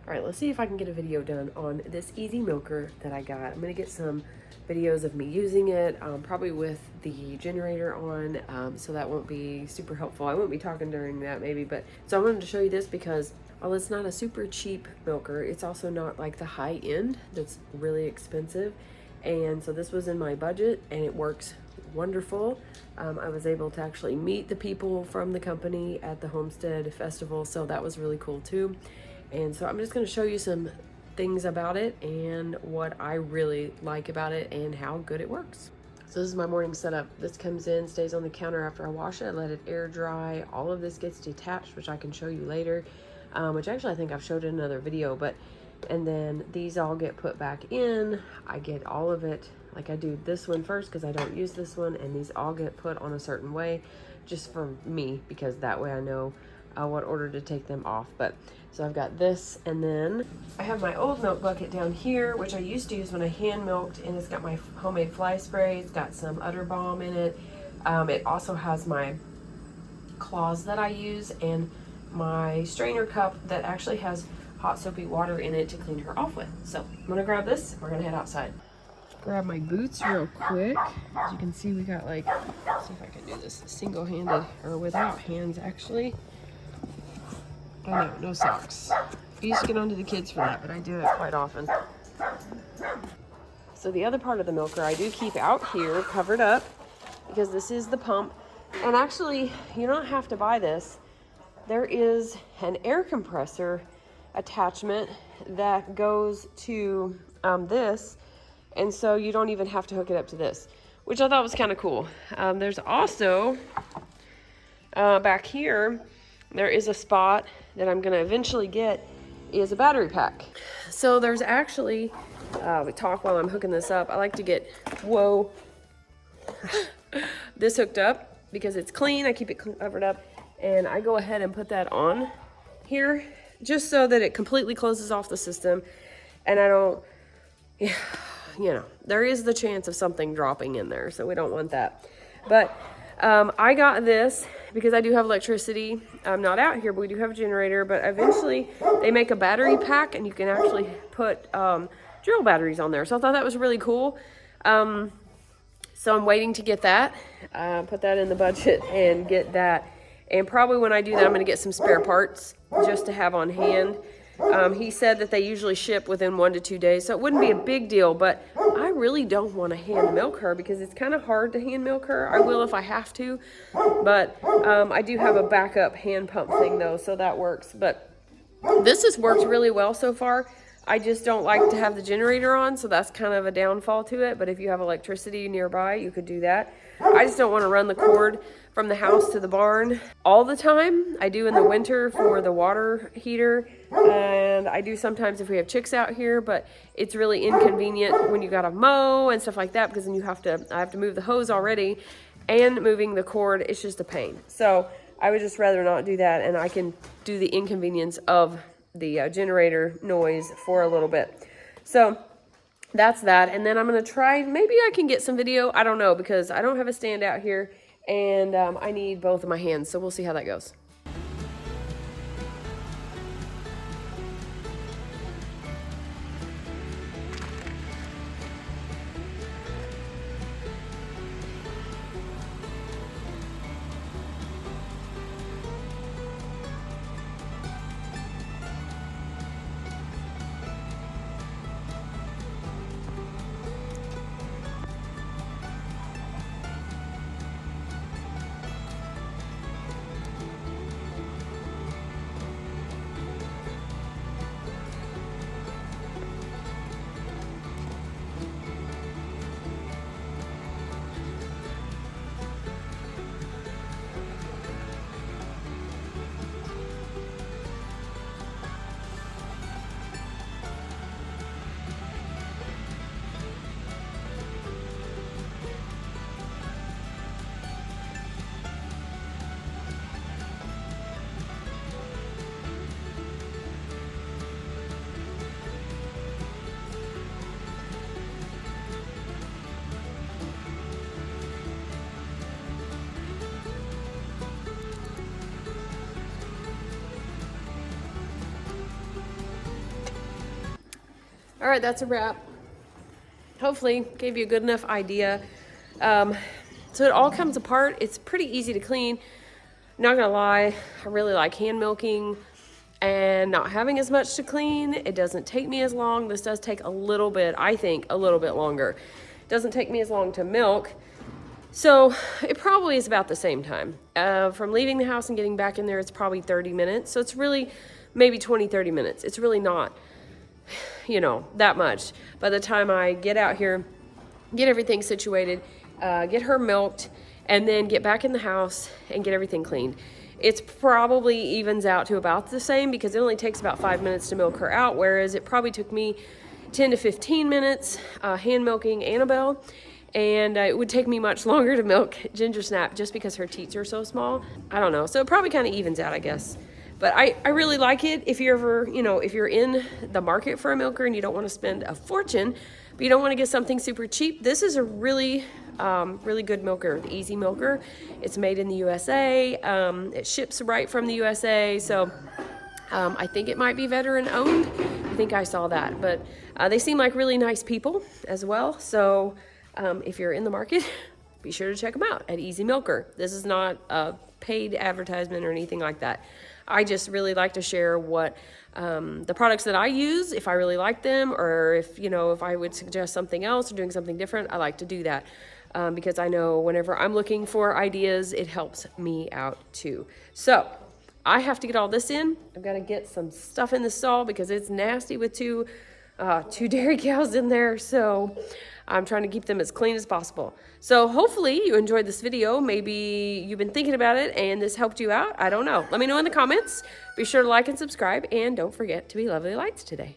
All right, let's see if I can get a video done on this easy milker that I got. I'm gonna get some videos of me using it, probably with the generator on, so that won't be super helpful. I won't be talking during that maybe, but so I wanted to show you this because while it's not a super cheap milker, it's also not like the high end that's really expensive. And so this was in my budget and it works wonderful. I was able to actually meet the people from the company at the Homestead Festival, so that was really cool too. And so I'm just going to show you some things about it and what I really like about it and how good it works. So this is my morning setup. This comes in, stays on the counter after I wash it. I let it air dry. All of this gets detached, which I can show you later, which actually I think I've showed in another video, but and then these all get put back in. I get all of it, like I do this one first because I don't use this one, and these all get put on a certain way just for me, because that way I know what order to take them off. But so I've got this, and then I have my old milk bucket down here, which I used to use when I hand milked, and it's got my homemade fly spray. It's got some udder balm in it. It also has my claws that I use and my strainer cup that actually has hot soapy water in it to clean her off with. So I'm gonna grab this, we're gonna head outside. Grab my boots real quick. As you can see, we got like, let's see if I can do this single-handed or without hands actually. Oh no, no socks. I used to get onto the kids for that, but I do it quite often. So the other part of the milker I do keep out here covered up because this is the pump. And actually, you don't have to buy this. There is an air compressor attachment that goes to this, and so you don't even have to hook it up to this, which I thought was kind of cool. There's also back here, there is a spot that I'm gonna eventually get is a battery pack. So there's actually, we talk while I'm hooking this up. I like to get, whoa, this hooked up because it's clean. I keep it covered up, and I go ahead and put that on here just so that it completely closes off the system, and I don't, you know, there is the chance of something dropping in there, so we don't want that. But I got this because I do have electricity. I'm not out here, but we do have a generator. But eventually they make a battery pack, and you can actually put drill batteries on there. So I thought that was really cool. So I'm waiting to get that, put that in the budget and get that. And probably when I do that, I'm going to get some spare parts just to have on hand. He said that they usually ship within 1 to 2 days, so it wouldn't be a big deal, but I really don't want to hand milk her because it's kind of hard to hand milk her. I will if I have to, but I do have a backup hand pump thing though, so that works. But this has worked really well so far. I just don't like to have the generator on, so that's kind of a downfall to it. But if you have electricity nearby, you could do that. I just don't want to run the cord from the house to the barn all the time. I do in the winter for the water heater, and I do sometimes if we have chicks out here, but it's really inconvenient when you gotta mow and stuff like that, because then I have to move the hose already, and moving the cord, it's just a pain. So I would just rather not do that, and I can do the inconvenience of the generator noise for a little bit. So that's that. And then I'm going to try, maybe I can get some video. I don't know, because I don't have a stand out here, and I need both of my hands. So we'll see how that goes. All right, that's a wrap. Hopefully gave you a good enough idea. So it all comes apart. It's pretty easy to clean. Not gonna lie, I really like hand milking and not having as much to clean. It doesn't take me as long. This does take a little bit, I think, a little bit longer. It doesn't take me as long to milk. So it probably is about the same time. From leaving the house and getting back in there, it's probably 30 minutes. So it's really maybe 20, 30 minutes. It's really not, you know, that much. By the time I get out here, get everything situated, get her milked, and then get back in the house and get everything cleaned, it's probably evens out to about the same, because it only takes about 5 minutes to milk her out, whereas it probably took me 10 to 15 minutes hand milking Annabelle. And it would take me much longer to milk Ginger Snap just because her teats are so small. I don't know. So it probably kind of evens out, I guess. But I really like it. If you're ever, you know, if you're in the market for a milker and you don't want to spend a fortune, but you don't want to get something super cheap, this is a really, really good milker, the Easy Milker. It's made in the USA. It ships right from the USA. So I think it might be veteran owned. I think I saw that. But they seem like really nice people as well. So if you're in the market, be sure to check them out at Easy Milker. This is not a paid advertisement or anything like that. I just really like to share what the products that I use, if I really like them, or if, you know, if I would suggest something else or doing something different, I like to do that. Because I know whenever I'm looking for ideas, it helps me out too. So I have to get all this in. I've got to get some stuff in the stall because it's nasty with two dairy cows in there. So I'm trying to keep them as clean as possible. So hopefully you enjoyed this video. Maybe you've been thinking about it and this helped you out. I don't know. Let me know in the comments. Be sure to like and subscribe, and don't forget to be lovely lights today.